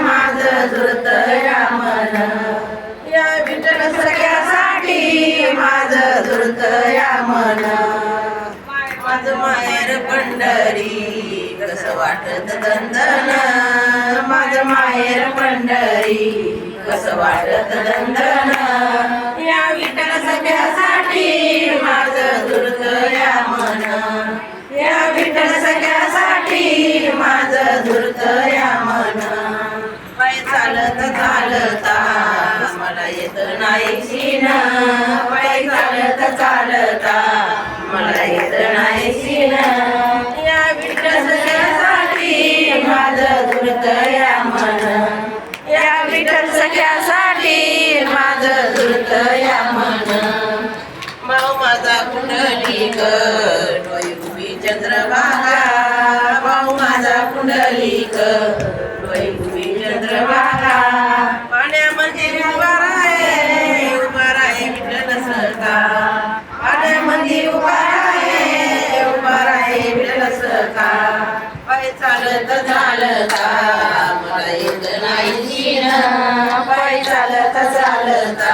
माझं झुरतया मन, या विठ्ठल सगळ्यासाठी माझं झुरतया मन. माझं माहेर पंढरी कसं वाटत दंदन, माझं माहेर पंढरी कसं वाटत दंदन, या विठ्ठल सगळ्यासाठी माझं झुरतया मन, या विठ्ठल सगळ्यासाठी माझं झुरतया मन. पाय चालत चालता मला येत नाही सीन, पाय चालत चालता मला येत नाही सीन, या विठ्ठल सगळ्यासाठी माझं झुरतया मन, या विठ्ठल सगळ्यासाठी माझं झुरतया मन. भाऊ माझा कुंडलिक डोई उभी चंद्रभागा, भाऊ माझा कुंडलिक डोई उभी चंद्रभागा, पाण्यामध्ये उभा राहे विठ्ठल सखा, पाण्यामध्ये उभा राहे विठ्ठल सखा. पाय चालत चालता मला येत नाही सीन, पाय चालत चालता